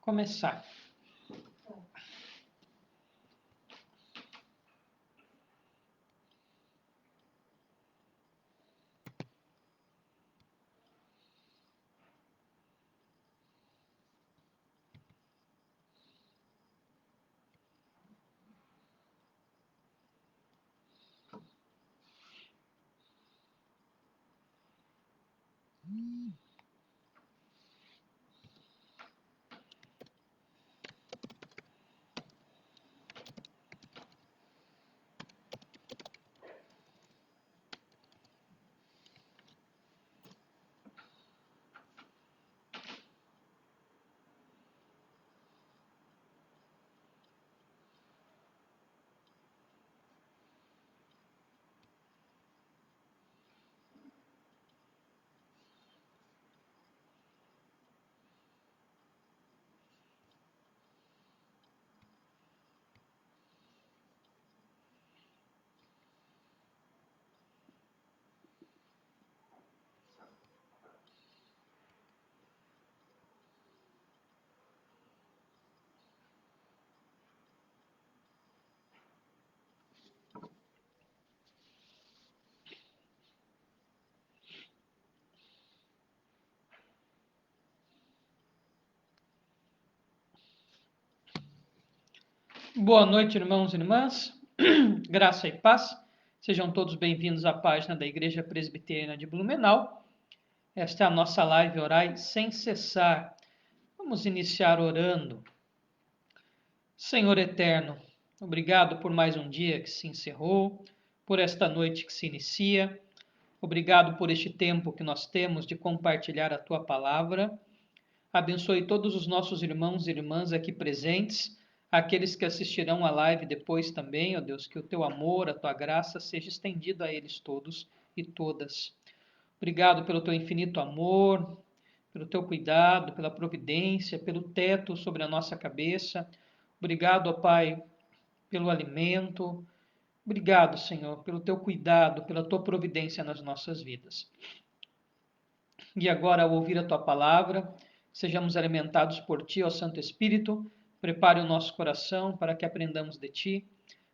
começar. Boa noite, irmãos e irmãs. Graça e paz. Sejam todos bem-vindos à página da Igreja Presbiteriana de Blumenau. Esta é a nossa live Orai Sem Cessar. Vamos iniciar orando. Senhor eterno, obrigado por mais um dia que se encerrou, por esta noite que se inicia. Obrigado por este tempo que nós temos de compartilhar a Tua palavra. Abençoe todos os nossos irmãos e irmãs aqui presentes, aqueles que assistirão a live depois também, ó Deus, que o Teu amor, a Tua graça seja estendida a eles todos e todas. Obrigado pelo Teu infinito amor, pelo Teu cuidado, pela providência, pelo teto sobre a nossa cabeça. Obrigado, ó Pai, pelo alimento. Obrigado, Senhor, pelo Teu cuidado, pela Tua providência nas nossas vidas. E agora, ao ouvir a Tua palavra, sejamos alimentados por Ti, ó Santo Espírito. Prepare o nosso coração para que aprendamos de Ti.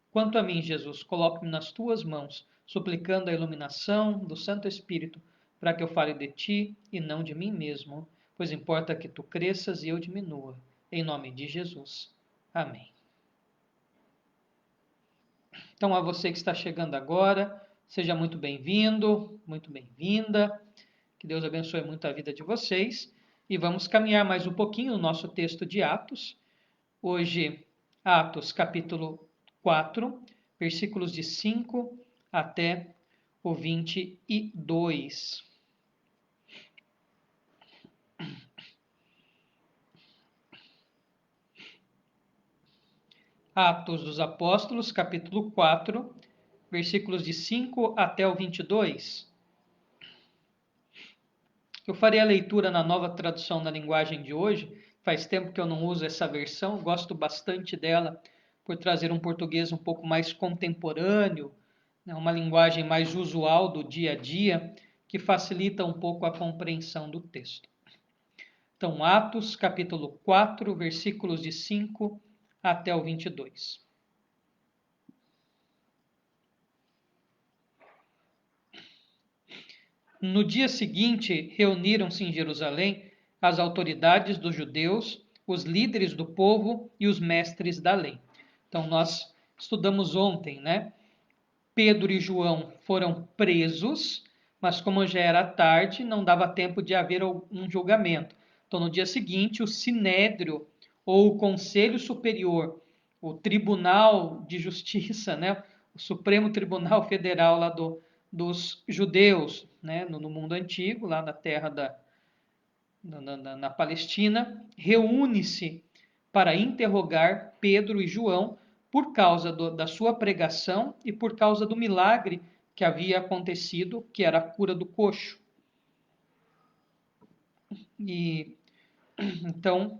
Quanto a mim, Jesus, coloque-me nas Tuas mãos, suplicando a iluminação do Santo Espírito, para que eu fale de Ti e não de mim mesmo, pois importa que Tu cresças e eu diminua. Em nome de Jesus. Amém. Então, a você que está chegando agora, seja muito bem-vindo, muito bem-vinda. Que Deus abençoe muito a vida de vocês. E vamos caminhar mais um pouquinho no nosso texto de Atos. Hoje, Atos capítulo 4, versículos de 5 até o 22. Atos dos Apóstolos, capítulo 4, versículos de 5 até o 22. Eu farei a leitura na nova tradução na linguagem de hoje. Faz tempo que eu não uso essa versão, gosto bastante dela por trazer um português um pouco mais contemporâneo, né, uma linguagem mais usual do dia a dia, que facilita um pouco a compreensão do texto. Então, Atos, capítulo 4, versículos de 5 até o 22. No dia seguinte, reuniram-se em Jerusalém as autoridades dos judeus, os líderes do povo e os mestres da lei. Então, nós estudamos ontem, né? Pedro e João foram presos, mas como já era tarde, não dava tempo de haver um julgamento. Então, no dia seguinte, o Sinédrio, ou o Conselho Superior, o Tribunal de Justiça, né? O Supremo Tribunal Federal lá dos judeus, né? No mundo antigo, lá na terra na Palestina, reúne-se para interrogar Pedro e João por causa da sua pregação e por causa do milagre que havia acontecido, que era a cura do coxo. E então,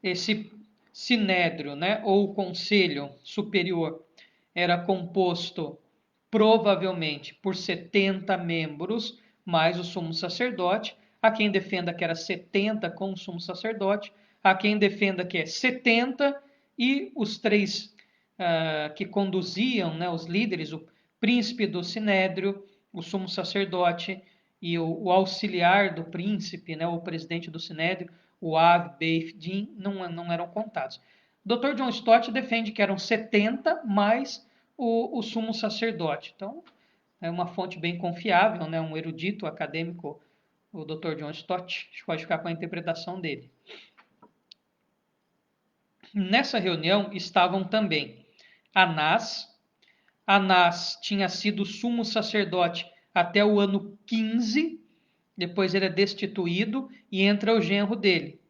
esse sinédrio, né, ou conselho superior, era composto provavelmente por 70 membros, mais o sumo sacerdote, há quem defenda que era 70 com o sumo sacerdote, há quem defenda que é 70 e os três que conduziam, né, os líderes, o príncipe do sinédrio, o sumo sacerdote e o auxiliar do príncipe, né, o presidente do sinédrio, o Av Beith Din, não eram contados. O Dr. John Stott defende que eram 70 mais o sumo sacerdote. Então, é uma fonte bem confiável, né, um erudito acadêmico, o Dr. John Stott, a gente pode ficar com a interpretação dele. Nessa reunião estavam também Anás. Anás tinha sido sumo sacerdote até o ano 15, depois ele é destituído e entra o genro dele.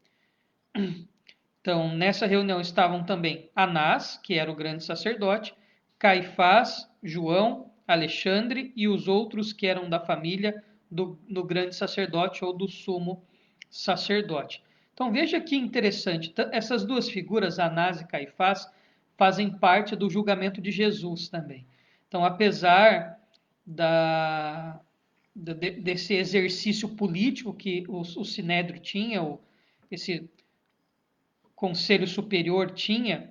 Então, nessa reunião estavam também Anás, que era o grande sacerdote, Caifás, João, Alexandre e os outros que eram da família do grande sacerdote ou do sumo sacerdote. Então, veja que interessante, essas duas figuras, Anás e Caifás, fazem parte do julgamento de Jesus também. Então, apesar desse exercício político que o Sinédrio tinha, esse Conselho Superior tinha,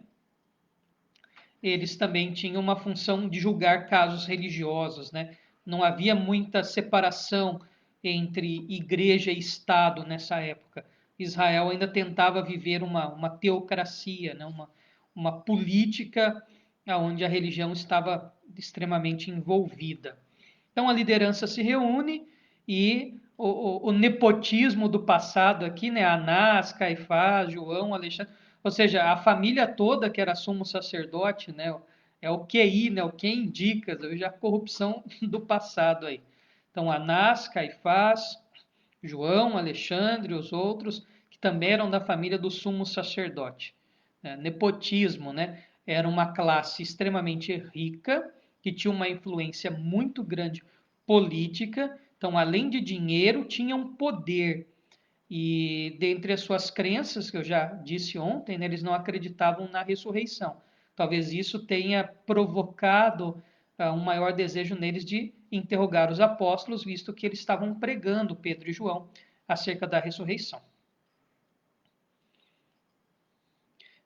eles também tinham uma função de julgar casos religiosos, né? Não havia muita separação entre igreja e Estado nessa época. Israel ainda tentava viver uma teocracia, né? uma política onde a religião estava extremamente envolvida. Então a liderança se reúne e o nepotismo do passado aqui, né? Anás, Caifás, João, Alexandre, ou seja, a família toda que era sumo sacerdote, né? É o QI, né? O que indica, veja a corrupção do passado aí. Então Anás, Caifás, João, Alexandre, os outros que também eram da família do sumo sacerdote. Nepotismo, né? Era uma classe extremamente rica que tinha uma influência muito grande política. Então, além de dinheiro, tinham poder. E dentre as suas crenças, que eu já disse ontem, né, eles não acreditavam na ressurreição. Talvez isso tenha provocado um maior desejo neles de interrogar os apóstolos, visto que eles estavam pregando, Pedro e João, acerca da ressurreição.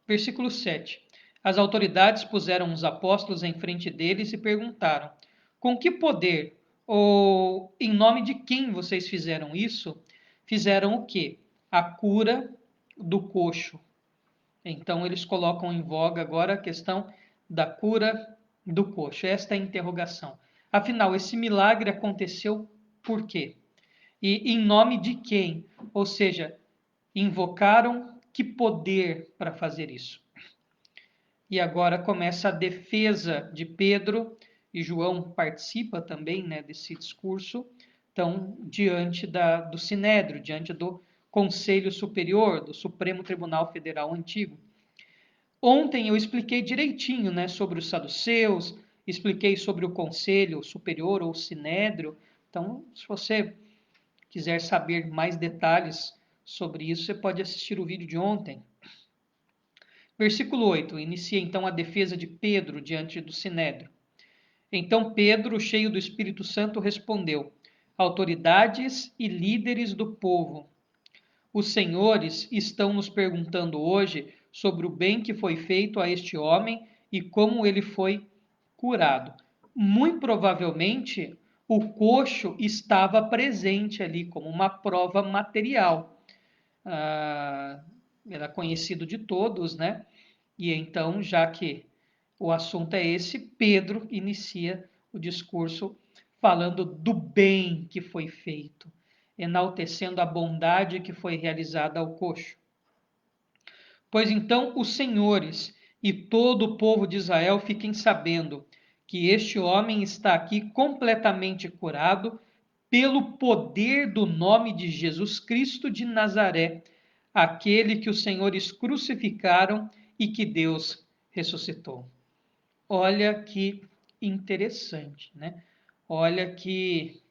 Versículo 7. As autoridades puseram os apóstolos em frente deles e perguntaram: com que poder ou em nome de quem vocês fizeram isso? Fizeram o quê? A cura do coxo. Então eles colocam em voga agora a questão da cura do coxo. Esta é a interrogação. Afinal, esse milagre aconteceu por quê? E em nome de quem? Ou seja, invocaram que poder para fazer isso? E agora começa a defesa de Pedro, e João participa também, né, desse discurso, então, diante do Sinédrio, diante do Conselho Superior, do Supremo Tribunal Federal Antigo. Ontem eu expliquei direitinho, né, sobre os saduceus, expliquei sobre o Conselho Superior ou Sinédrio. Então, se você quiser saber mais detalhes sobre isso, você pode assistir o vídeo de ontem. Versículo 8, inicia então a defesa de Pedro diante do Sinédrio. Então Pedro, cheio do Espírito Santo, respondeu: autoridades e líderes do povo, os senhores estão nos perguntando hoje sobre o bem que foi feito a este homem e como ele foi curado. Muito provavelmente, o coxo estava presente ali como uma prova material. Era conhecido de todos, né? E então, já que o assunto é esse, Pedro inicia o discurso falando do bem que foi feito, enaltecendo a bondade que foi realizada ao coxo. Pois então os senhores e todo o povo de Israel fiquem sabendo que este homem está aqui completamente curado pelo poder do nome de Jesus Cristo de Nazaré, aquele que os senhores crucificaram e que Deus ressuscitou. Olha que interessante, né? Olha que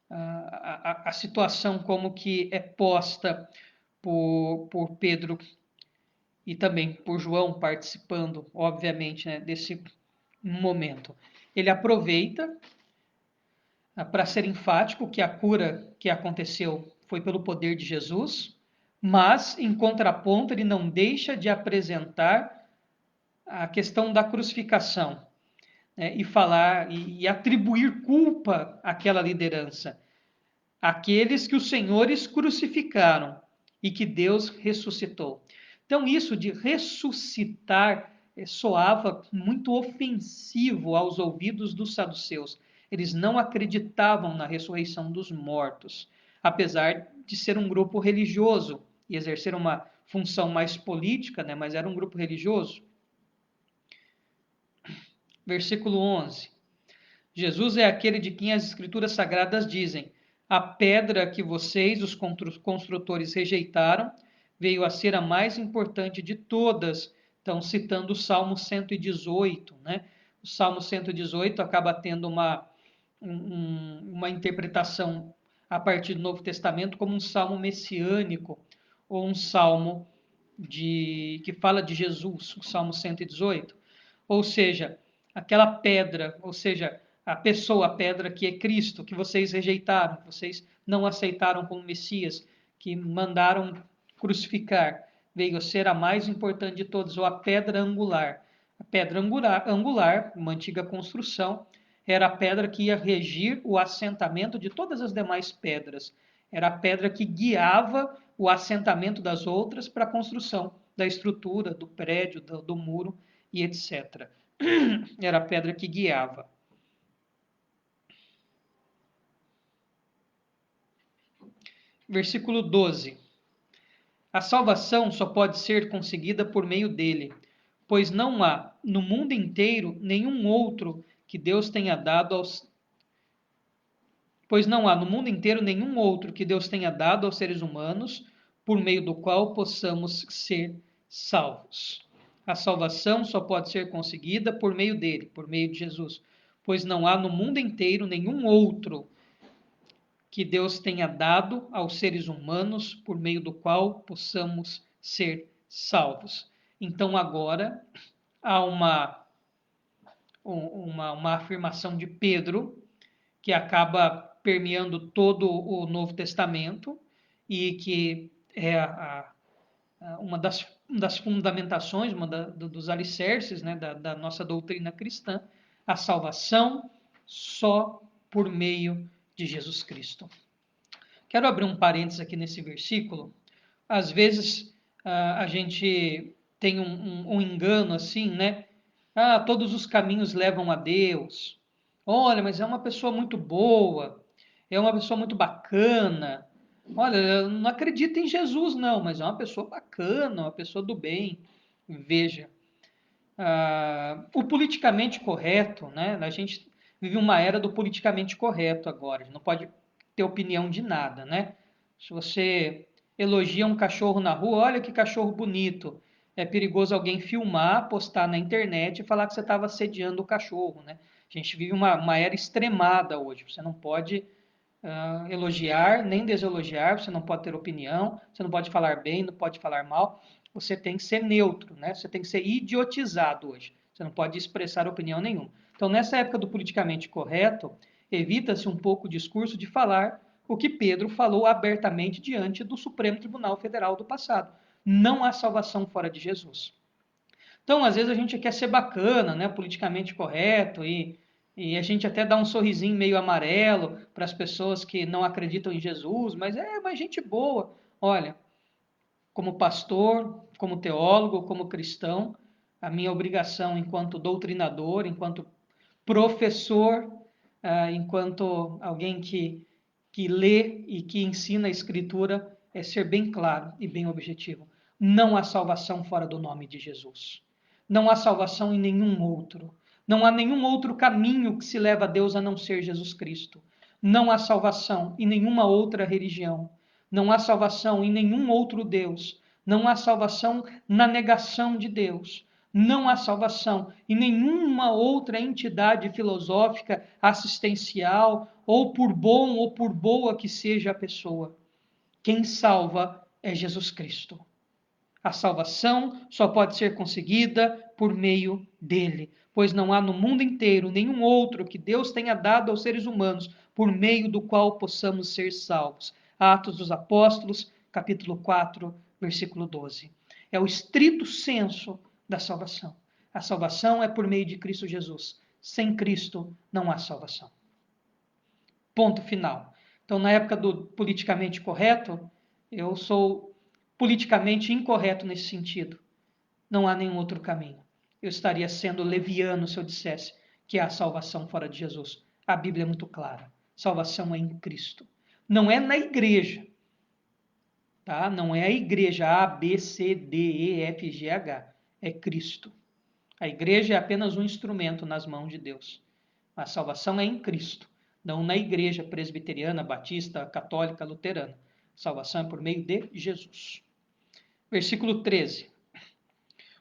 a situação como que é posta por Pedro e também por João participando, obviamente, né, desse momento. Ele aproveita para ser enfático que a cura que aconteceu foi pelo poder de Jesus, mas, em contraponto, ele não deixa de apresentar a questão da crucificação, né, e falar e atribuir culpa àquela liderança, aqueles que os senhores crucificaram e que Deus ressuscitou. Então, isso de ressuscitar soava muito ofensivo aos ouvidos dos saduceus. Eles não acreditavam na ressurreição dos mortos, apesar de ser um grupo religioso e exercer uma função mais política, né, mas era um grupo religioso. Versículo 11. Jesus é aquele de quem as escrituras sagradas dizem: a pedra que vocês, os construtores, rejeitaram, veio a ser a mais importante de todas. Então, citando o Salmo 118, né? O Salmo 118 acaba tendo uma interpretação a partir do Novo Testamento como um salmo messiânico, ou um salmo que fala de Jesus, o Salmo 118. Ou seja, aquela pedra, ou seja, a pessoa, a pedra que é Cristo, que vocês rejeitaram, que vocês não aceitaram como Messias, que mandaram crucificar, veio a ser a mais importante de todas, ou a pedra angular. A pedra angular, uma antiga construção, era a pedra que ia regir o assentamento de todas as demais pedras. Era a pedra que guiava o assentamento das outras para a construção da estrutura, do prédio, do muro e etc. Era a pedra que guiava. Versículo 12. A salvação só pode ser conseguida por meio dele, pois não há no mundo inteiro nenhum outro que Deus tenha dado aos seres humanos por meio do qual possamos ser salvos. A salvação só pode ser conseguida por meio dele, por meio de Jesus, pois não há no mundo inteiro nenhum outro que Deus tenha dado aos seres humanos por meio do qual possamos ser salvos. Então agora há uma afirmação de Pedro que acaba permeando todo o Novo Testamento e que é uma das fundamentações, dos alicerces, né, da nossa doutrina cristã, a salvação só por meio de Jesus Cristo. Quero abrir um parênteses aqui nesse versículo. Às vezes a gente tem um engano assim, né? Todos os caminhos levam a Deus. Olha, mas é uma pessoa muito boa, é uma pessoa muito bacana. Olha, eu não acredito em Jesus, não, mas é uma pessoa bacana, uma pessoa do bem. Veja, o politicamente correto, né? A gente vive uma era do politicamente correto agora. A gente não pode ter opinião de nada, né? Se você elogia um cachorro na rua, olha que cachorro bonito. É perigoso alguém filmar, postar na internet e falar que você estava assediando o cachorro, né? A gente vive uma era extremada hoje. Você não pode elogiar nem deselogiar, você não pode ter opinião, você não pode falar bem, não pode falar mal. Você tem que ser neutro, né? Você tem que ser idiotizado hoje. Você não pode expressar opinião nenhuma. Então, nessa época do politicamente correto, evita-se um pouco o discurso de falar o que Pedro falou abertamente diante do Supremo Tribunal Federal do passado. Não há salvação fora de Jesus. Então, às vezes a gente quer ser bacana, né, politicamente correto, e a gente até dá um sorrisinho meio amarelo para as pessoas que não acreditam em Jesus, mas é uma gente boa. Olha, como pastor, como teólogo, como cristão, a minha obrigação enquanto doutrinador, enquanto professor, enquanto alguém que lê e que ensina a Escritura, é ser bem claro e bem objetivo. Não há salvação fora do nome de Jesus. Não há salvação em nenhum outro. Não há nenhum outro caminho que se leva a Deus a não ser Jesus Cristo. Não há salvação em nenhuma outra religião. Não há salvação em nenhum outro Deus. Não há salvação na negação de Deus. Não há salvação em nenhuma outra entidade filosófica, assistencial, ou por bom ou por boa que seja a pessoa. Quem salva é Jesus Cristo. A salvação só pode ser conseguida por meio dele, pois não há no mundo inteiro nenhum outro que Deus tenha dado aos seres humanos por meio do qual possamos ser salvos. Atos dos Apóstolos, capítulo 4, versículo 12. É o estrito senso da salvação. A salvação é por meio de Cristo Jesus. Sem Cristo não há salvação. Ponto final. Então, na época do politicamente correto, eu sou politicamente incorreto nesse sentido. Não há nenhum outro caminho. Eu estaria sendo leviano se eu dissesse que há salvação fora de Jesus. A Bíblia é muito clara. Salvação é em Cristo. Não é na igreja. Tá? Não é a igreja A, B, C, D, E, F, G, H. É Cristo. A igreja é apenas um instrumento nas mãos de Deus. A salvação é em Cristo, não na igreja presbiteriana, batista, católica, luterana. A salvação é por meio de Jesus. Versículo 13.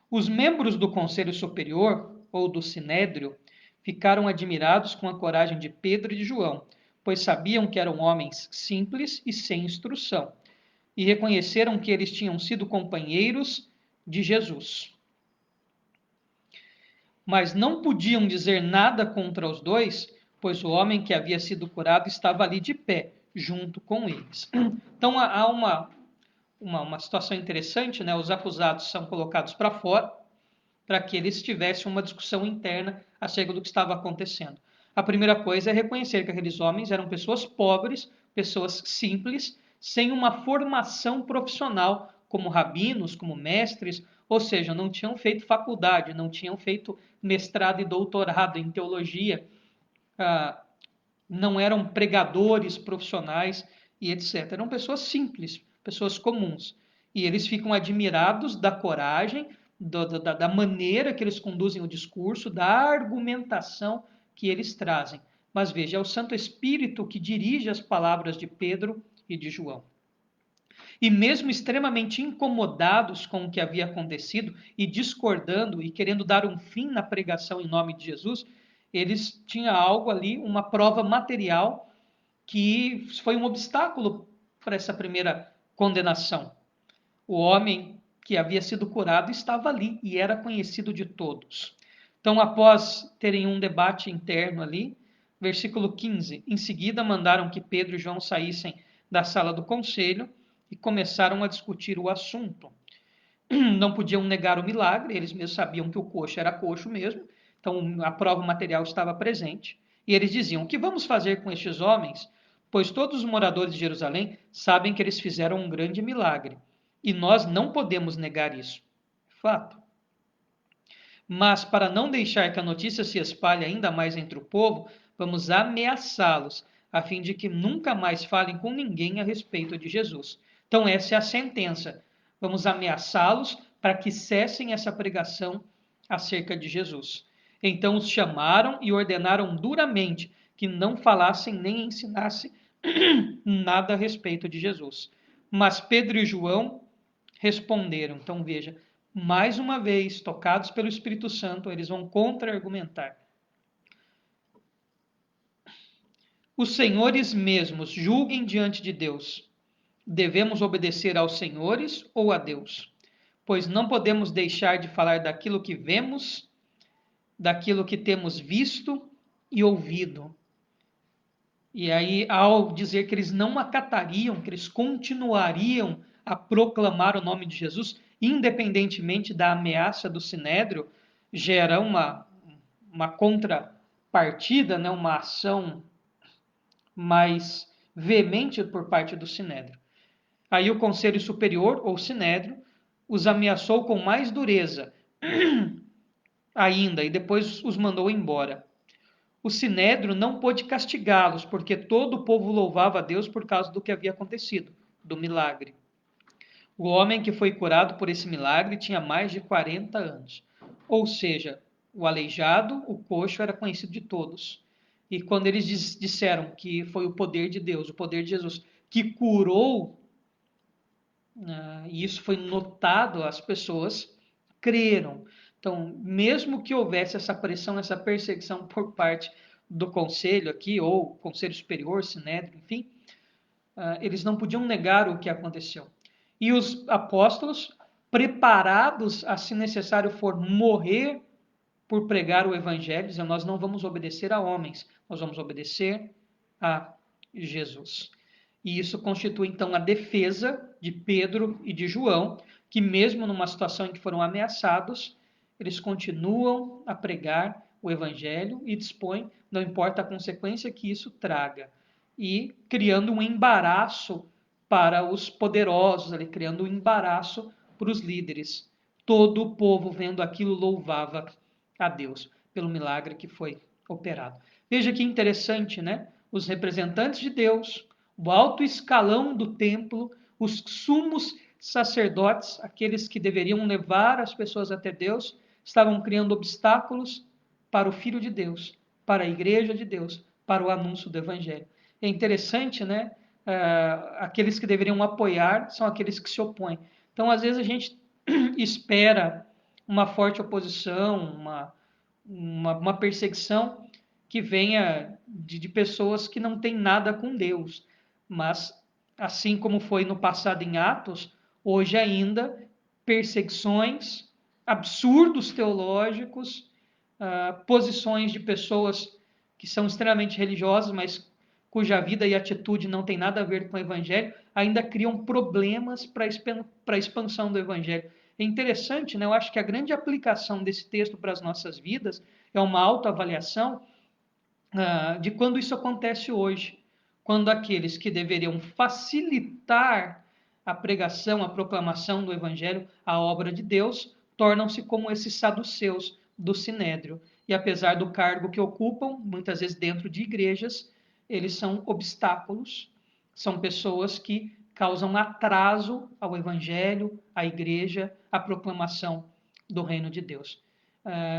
Os membros do Conselho Superior, ou do Sinédrio, ficaram admirados com a coragem de Pedro e de João, pois sabiam que eram homens simples e sem instrução, e reconheceram que eles tinham sido companheiros de Jesus. Mas não podiam dizer nada contra os dois, pois o homem que havia sido curado estava ali de pé, junto com eles. Então há uma situação interessante, né? Os acusados são colocados para fora, para que eles tivessem uma discussão interna acerca do que estava acontecendo. A primeira coisa é reconhecer que aqueles homens eram pessoas pobres, pessoas simples, sem uma formação profissional, como rabinos, como mestres, ou seja, não tinham feito faculdade, não tinham feito mestrado e doutorado em teologia, não eram pregadores profissionais e etc. Eram pessoas simples, pessoas comuns. E eles ficam admirados da coragem, da maneira que eles conduzem o discurso, da argumentação que eles trazem. Mas veja, é o Santo Espírito que dirige as palavras de Pedro e de João. E mesmo extremamente incomodados com o que havia acontecido e discordando e querendo dar um fim na pregação em nome de Jesus, eles tinham algo ali, uma prova material que foi um obstáculo para essa primeira condenação. O homem que havia sido curado estava ali e era conhecido de todos. Então, após terem um debate interno ali, versículo 15, em seguida mandaram que Pedro e João saíssem da sala do conselho e começaram a discutir o assunto. Não podiam negar o milagre, eles mesmos sabiam que o coxo era coxo mesmo, então a prova material estava presente. E eles diziam: o que vamos fazer com estes homens? Pois todos os moradores de Jerusalém sabem que eles fizeram um grande milagre, e nós não podemos negar isso. Fato. Mas, para não deixar que a notícia se espalhe ainda mais entre o povo, vamos ameaçá-los, a fim de que nunca mais falem com ninguém a respeito de Jesus. Então, essa é a sentença. Vamos ameaçá-los para que cessem essa pregação acerca de Jesus. Então, os chamaram e ordenaram duramente que não falassem nem ensinassem nada a respeito de Jesus. Mas Pedro e João responderam. Então, veja, mais uma vez, tocados pelo Espírito Santo, eles vão contra-argumentar. Os senhores mesmos julguem diante de Deus. Devemos obedecer aos senhores ou a Deus? Pois não podemos deixar de falar daquilo que vemos, daquilo que temos visto e ouvido. E aí, ao dizer que eles não acatariam, que eles continuariam a proclamar o nome de Jesus, independentemente da ameaça do Sinédrio, gera uma contrapartida, né, uma ação mais veemente por parte do Sinédrio. Aí o Conselho Superior, ou Sinédrio, os ameaçou com mais dureza ainda, e depois os mandou embora. O Sinédrio não pôde castigá-los, porque todo o povo louvava a Deus por causa do que havia acontecido, do milagre. O homem que foi curado por esse milagre tinha mais de 40 anos. Ou seja, o aleijado, o coxo, era conhecido de todos. E quando eles disseram que foi o poder de Deus, o poder de Jesus, que curou, e isso foi notado, as pessoas creram. Então, mesmo que houvesse essa pressão, essa perseguição por parte do conselho aqui, ou conselho superior, sinédrio, enfim, eles não podiam negar o que aconteceu. E os apóstolos, preparados a, se necessário for, morrer por pregar o evangelho, dizendo: nós não vamos obedecer a homens, nós vamos obedecer a Jesus. E isso constitui, então, a defesa de Pedro e de João, que mesmo numa situação em que foram ameaçados, eles continuam a pregar o evangelho e dispõem, não importa a consequência que isso traga, e criando um embaraço para os poderosos, ali, criando um embaraço para os líderes. Todo o povo, vendo aquilo, louvava a Deus pelo milagre que foi operado. Veja que interessante, né? Os representantes de Deus, o alto escalão do templo, os sumos sacerdotes, aqueles que deveriam levar as pessoas até Deus, estavam criando obstáculos para o Filho de Deus, para a Igreja de Deus, para o anúncio do Evangelho. É interessante, né? Aqueles que deveriam apoiar são aqueles que se opõem. Então, às vezes, a gente espera uma forte oposição, uma perseguição que venha de pessoas que não têm nada com Deus. Mas, assim como foi no passado em Atos, hoje ainda, perseguições, absurdos teológicos, posições de pessoas que são extremamente religiosas, mas cuja vida e atitude não tem nada a ver com o Evangelho, ainda criam problemas para a expansão do Evangelho. É interessante, né? Eu acho que a grande aplicação desse texto para as nossas vidas é uma autoavaliação de quando isso acontece hoje. Quando aqueles que deveriam facilitar a pregação, a proclamação do Evangelho, a obra de Deus, tornam-se como esses saduceus do Sinédrio. E apesar do cargo que ocupam, muitas vezes dentro de igrejas, eles são obstáculos, são pessoas que causam atraso ao Evangelho, à igreja, à proclamação do reino de Deus.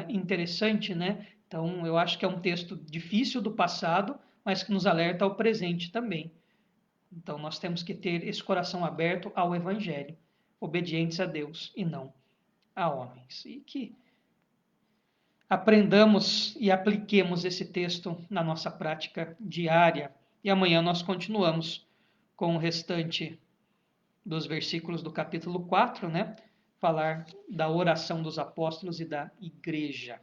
Interessante, né? Então, eu acho que é um texto difícil do passado, mas que nos alerta ao presente também. Então, nós temos que ter esse coração aberto ao Evangelho, obedientes a Deus e não a homens. E que aprendamos e apliquemos esse texto na nossa prática diária. E amanhã nós continuamos com o restante dos versículos do capítulo 4, né? Falar da oração dos apóstolos e da igreja.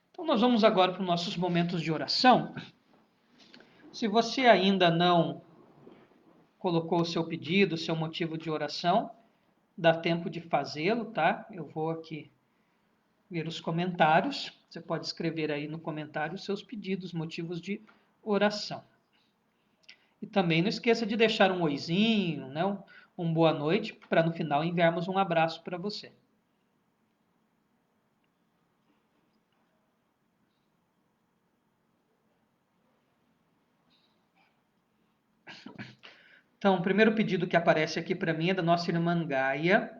Então, nós vamos agora para os nossos momentos de oração. Se você ainda não colocou o seu pedido, o seu motivo de oração, dá tempo de fazê-lo, tá? Eu vou aqui ver os comentários. Você pode escrever aí no comentário os seus pedidos, motivos de oração. E também não esqueça de deixar um oizinho, né? Um boa noite, para no final enviarmos um abraço para você. Então, o primeiro pedido que aparece aqui para mim é da nossa irmã Gaia.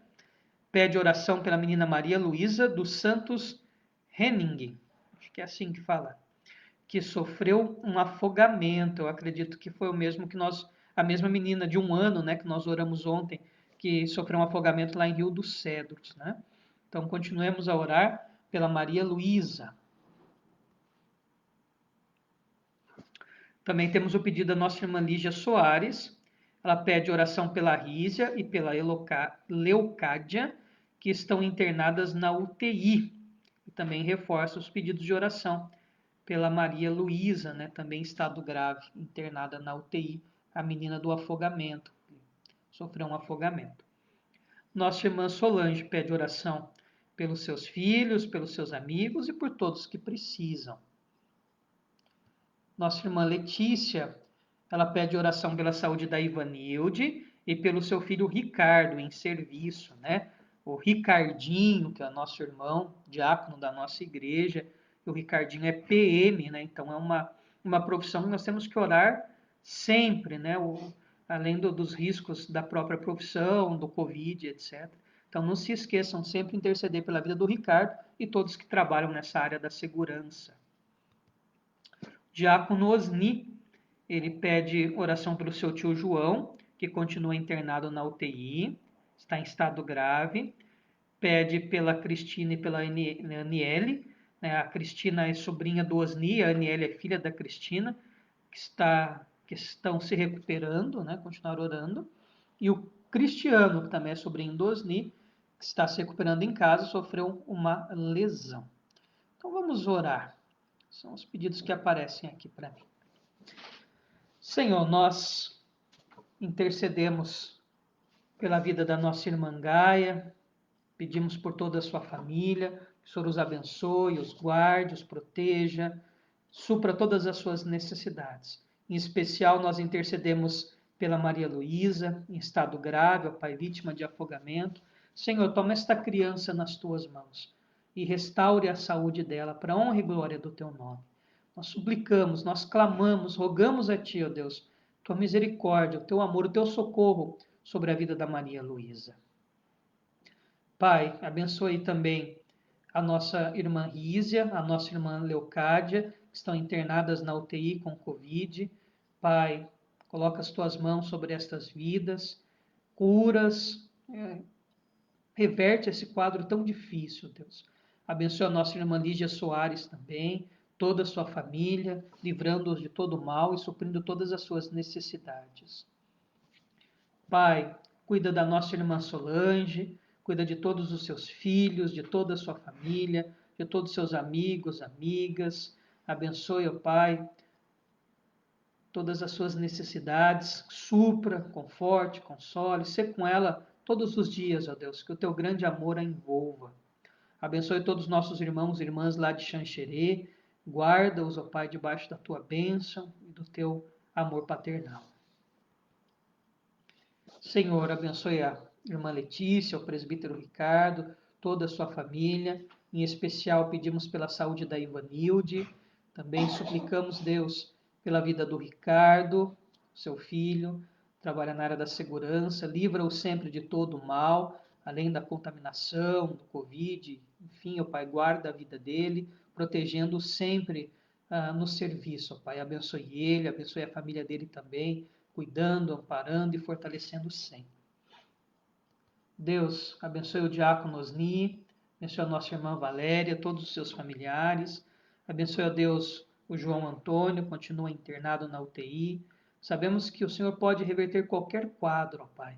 Pede oração pela menina Maria Luísa dos Santos Henning, acho que é assim que fala, que sofreu um afogamento. Eu acredito que foi o mesmo que a mesma menina de 1 ano, né, que nós oramos ontem, que sofreu um afogamento lá em Rio dos Cedros, né? Então, continuemos a orar pela Maria Luísa. Também temos o pedido da nossa irmã Lígia Soares. Ela pede oração pela Rísia e pela Leucádia, que estão internadas na UTI. E também reforça os pedidos de oração pela Maria Luísa, né, também em estado grave, internada na UTI, a menina do afogamento, sofreu um afogamento. Nossa irmã Solange pede oração pelos seus filhos, pelos seus amigos e por todos que precisam. Nossa irmã Letícia, ela pede oração pela saúde da Ivanilde e pelo seu filho Ricardo, em serviço, né? O Ricardinho, que é nosso irmão, diácono da nossa igreja, e o Ricardinho é PM, né? Então é uma profissão que nós temos que orar sempre, né? Além dos riscos da própria profissão, do Covid, etc. Então não se esqueçam sempre de interceder pela vida do Ricardo e todos que trabalham nessa área da segurança. Diácono Osni, ele pede oração pelo seu tio João, que continua internado na UTI, está em estado grave. Pede pela Cristina e pela Aniele. Né? A Cristina é sobrinha do Osni, a Aniele é filha da Cristina, que estão se recuperando, né? Continuar orando. E o Cristiano, que também é sobrinho do Osni, que está se recuperando em casa, sofreu uma lesão. Então vamos orar. São os pedidos que aparecem aqui para mim. Senhor, nós intercedemos pela vida da nossa irmã Gaia, pedimos por toda a sua família, que o Senhor os abençoe, os guarde, os proteja, supra todas as suas necessidades. Em especial, nós intercedemos pela Maria Luísa, em estado grave, ó Pai, vítima de afogamento. Senhor, toma esta criança nas tuas mãos e restaure a saúde dela, para a honra e glória do teu nome. Nós suplicamos, nós clamamos, rogamos a Ti, ó Deus, tua misericórdia, o teu amor, o teu socorro sobre a vida da Maria Luísa. Pai, abençoe também a nossa irmã Rízia, a nossa irmã Leocádia, que estão internadas na UTI com Covid. Pai, coloca as tuas mãos sobre estas vidas, curas, reverte esse quadro tão difícil, Deus. Abençoa a nossa irmã Lígia Soares também, toda a sua família, livrando-os de todo o mal e suprindo todas as suas necessidades. Pai, cuida da nossa irmã Solange, cuida de todos os seus filhos, de toda a sua família, de todos os seus amigos, amigas. Abençoe, ó Pai, todas as suas necessidades, supra, conforte, console, sê com ela todos os dias, ó Deus, que o teu grande amor a envolva. Abençoe todos os nossos irmãos e irmãs lá de Xanxerê, guarda-os, ó Pai, debaixo da tua bênção e do teu amor paternal. Senhor, abençoe a irmã Letícia, o presbítero Ricardo, toda a sua família. Em especial, pedimos pela saúde da Ivanilde. Também suplicamos, Deus, pela vida do Ricardo, seu filho, trabalha na área da segurança. Livra-o sempre de todo o mal, além da contaminação, do Covid. Enfim, ó Pai, guarda a vida dele, protegendo-o sempre no serviço, ó Pai. Abençoe ele, abençoe a família dele também, cuidando, amparando e fortalecendo sempre. Deus, abençoe o diácono Osni, abençoe a nossa irmã Valéria, todos os seus familiares. Abençoe a Deus o João Antônio, continua internado na UTI. Sabemos que o Senhor pode reverter qualquer quadro, ó Pai.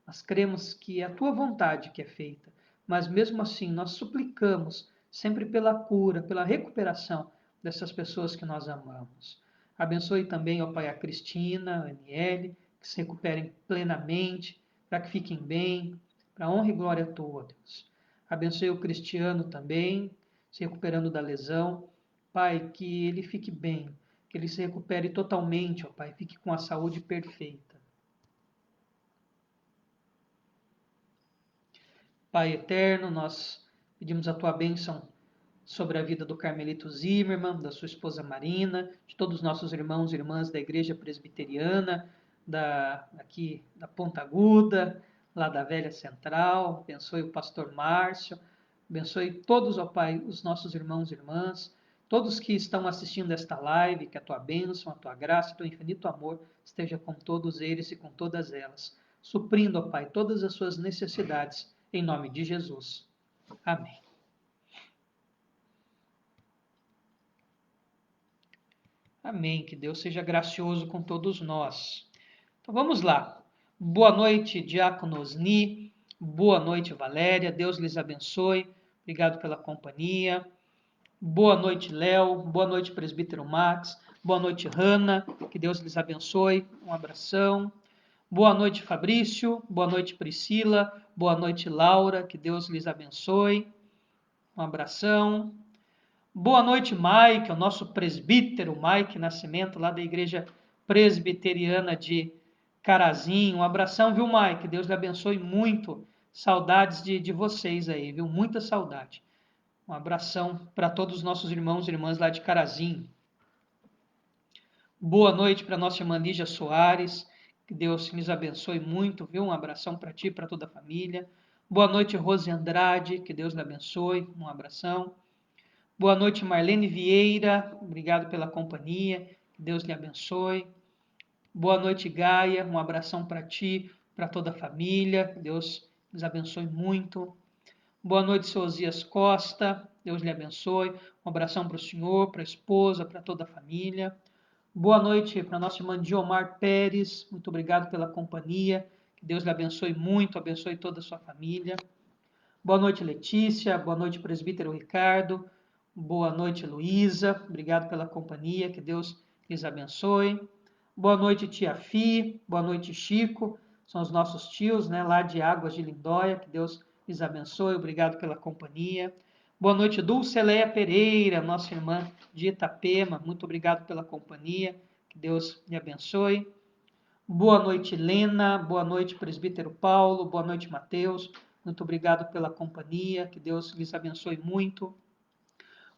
Nós cremos que é a tua vontade que é feita. Mas mesmo assim, nós suplicamos sempre pela cura, pela recuperação dessas pessoas que nós amamos. Abençoe também, ó Pai, a Cristina, a Aniele, que se recuperem plenamente, para que fiquem bem, para a honra e glória tua, Deus. Abençoe o Cristiano também, se recuperando da lesão. Pai, que ele fique bem, que ele se recupere totalmente, ó Pai, fique com a saúde perfeita. Pai eterno, nós pedimos a tua bênção sobre a vida do Carmelito Zimmermann, da sua esposa Marina, de todos os nossos irmãos e irmãs da Igreja Presbiteriana, aqui da Ponta Aguda, lá da Velha Central. Abençoe o pastor Márcio, abençoe todos, ó Pai, os nossos irmãos e irmãs, todos que estão assistindo esta live, que a tua bênção, a tua graça, o teu infinito amor esteja com todos eles e com todas elas, suprindo, ó Pai, todas as suas necessidades, em nome de Jesus. Amém. Amém. Que Deus seja gracioso com todos nós. Então vamos lá. Boa noite, Diácono Osni. Boa noite, Valéria. Deus lhes abençoe. Obrigado pela companhia. Boa noite, Léo. Boa noite, Presbítero Max. Boa noite, Hanna. Que Deus lhes abençoe. Um abração. Boa noite, Fabrício. Boa noite, Priscila. Boa noite, Laura. Que Deus lhes abençoe. Um abração. Boa noite, Mike, o nosso presbítero Mike Nascimento, lá da Igreja Presbiteriana de Carazinho. Um abração, viu, Mike? Deus lhe abençoe muito. Saudades de vocês aí, viu? Muita saudade. Um abração para todos os nossos irmãos e irmãs lá de Carazinho. Boa noite para nossa irmã Lígia Soares. Que Deus nos abençoe muito, viu? Um abração para ti e para toda a família. Boa noite, Rose Andrade. Que Deus lhe abençoe. Um abração. Boa noite, Marlene Vieira. Obrigado pela companhia. Que Deus lhe abençoe. Boa noite, Gaia. Um abração para ti, para toda a família. Que Deus lhes abençoe muito. Boa noite, Sosias Costa. Deus lhe abençoe. Um abração para o senhor, para a esposa, para toda a família. Boa noite para a nossa irmã Diomar Pérez. Muito obrigado pela companhia. Que Deus lhe abençoe muito, abençoe toda a sua família. Boa noite, Letícia. Boa noite, presbítero Ricardo. Boa noite, Luísa. Obrigado pela companhia. Que Deus lhes abençoe. Boa noite, tia Fi. Boa noite, Chico. São os nossos tios, né, lá de Águas de Lindóia. Que Deus lhes abençoe. Obrigado pela companhia. Boa noite, Dulceleia Pereira, nossa irmã de Itapema. Muito obrigado pela companhia. Que Deus lhe abençoe. Boa noite, Lena. Boa noite, presbítero Paulo. Boa noite, Mateus. Muito obrigado pela companhia. Que Deus lhes abençoe muito.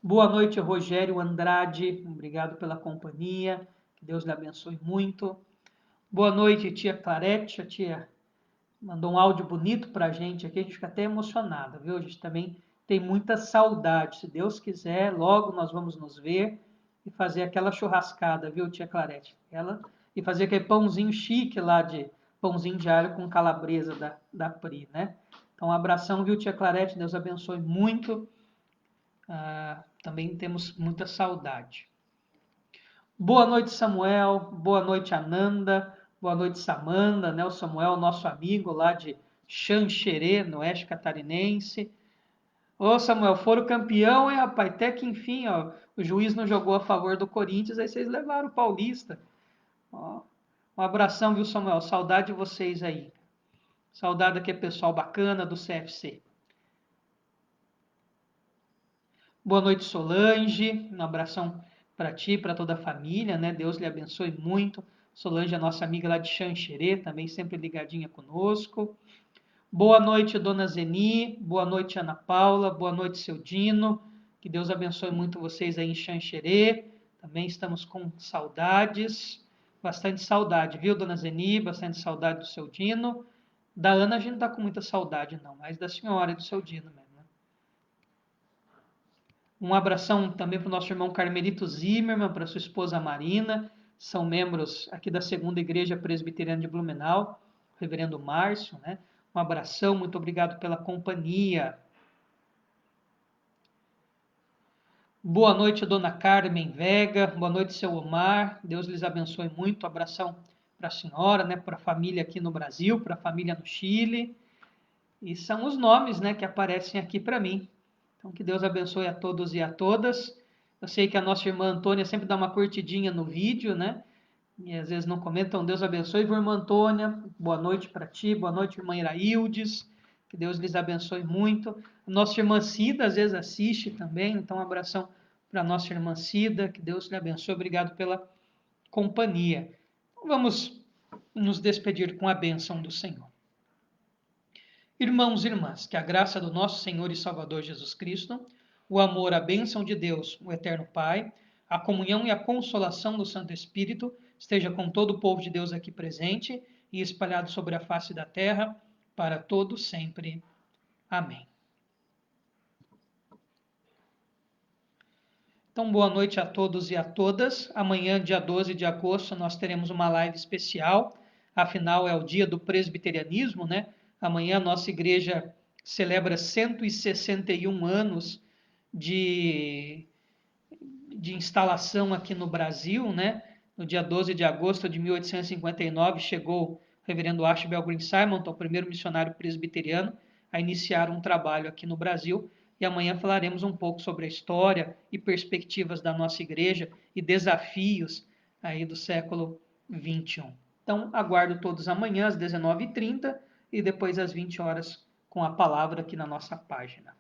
Boa noite, Rogério Andrade. Obrigado pela companhia. Que Deus lhe abençoe muito. Boa noite, tia Clarete. A tia mandou um áudio bonito para a gente aqui. A gente fica até emocionada, viu? A gente também tem muita saudade. Se Deus quiser, logo nós vamos nos ver e fazer aquela churrascada, viu, tia Clarete? E fazer aquele pãozinho chique lá de pãozinho de alho com calabresa da Pri, né? Então, um abração, viu, tia Clarete? Deus abençoe muito. Também temos muita saudade. Boa noite, Samuel. Boa noite, Ananda. Boa noite, Samanda, né? O Samuel, nosso amigo lá de Xanxerê, no oeste catarinense. Ô, Samuel, foram campeão, hein, rapaz? Até que enfim, ó, o juiz não jogou a favor do Corinthians, aí vocês levaram o Paulista. Ó, um abração, viu, Samuel? Saudade de vocês aí. Saudade daquele pessoal bacana do CFC. Boa noite, Solange. Um abração para ti, para toda a família, né? Deus lhe abençoe muito. Solange é nossa amiga lá de Xanxerê, também sempre ligadinha conosco. Boa noite, dona Zeni. Boa noite, Ana Paula. Boa noite, seu Dino. Que Deus abençoe muito vocês aí em Xanxerê. Também estamos com saudades. Bastante saudade, viu, dona Zeni? Bastante saudade do seu Dino. Da Ana a gente não está com muita saudade, não, mas da senhora e do seu Dino mesmo. Um abração também para o nosso irmão Carmelito Zimmermann, para sua esposa Marina, são membros aqui da Segunda Igreja Presbiteriana de Blumenau, o reverendo Márcio, né? Um abração, muito obrigado pela companhia. Boa noite, dona Carmen Vega, boa noite, seu Omar, Deus lhes abençoe muito, abração para a senhora, né? Para a família aqui no Brasil, para a família no Chile, e são os nomes, né, que aparecem aqui para mim. Então, que Deus abençoe a todos e a todas. Eu sei que a nossa irmã Antônia sempre dá uma curtidinha no vídeo, né? E às vezes não comentam. Deus abençoe, irmã Antônia. Boa noite para ti. Boa noite, irmã Iraildes. Que Deus lhes abençoe muito. A nossa irmã Cida às vezes assiste também. Então, um abração para a nossa irmã Cida. Que Deus lhe abençoe. Obrigado pela companhia. Então, vamos nos despedir com a bênção do Senhor. Irmãos e irmãs, que a graça do nosso Senhor e Salvador Jesus Cristo, o amor, a bênção de Deus, o Eterno Pai, a comunhão e a consolação do Santo Espírito esteja com todo o povo de Deus aqui presente e espalhado sobre a face da terra, para todo sempre. Amém. Então, boa noite a todos e a todas. Amanhã, dia 12 de agosto, nós teremos uma live especial. Afinal, é o dia do presbiterianismo, né? Amanhã a nossa igreja celebra 161 anos de instalação aqui no Brasil, né? No dia 12 de agosto de 1859, chegou o reverendo Archibald Green Simonton, o primeiro missionário presbiteriano, a iniciar um trabalho aqui no Brasil. E amanhã falaremos um pouco sobre a história e perspectivas da nossa igreja e desafios aí do século XXI. Então, aguardo todos amanhã às 19h30 e depois às 20 horas com a palavra aqui na nossa página.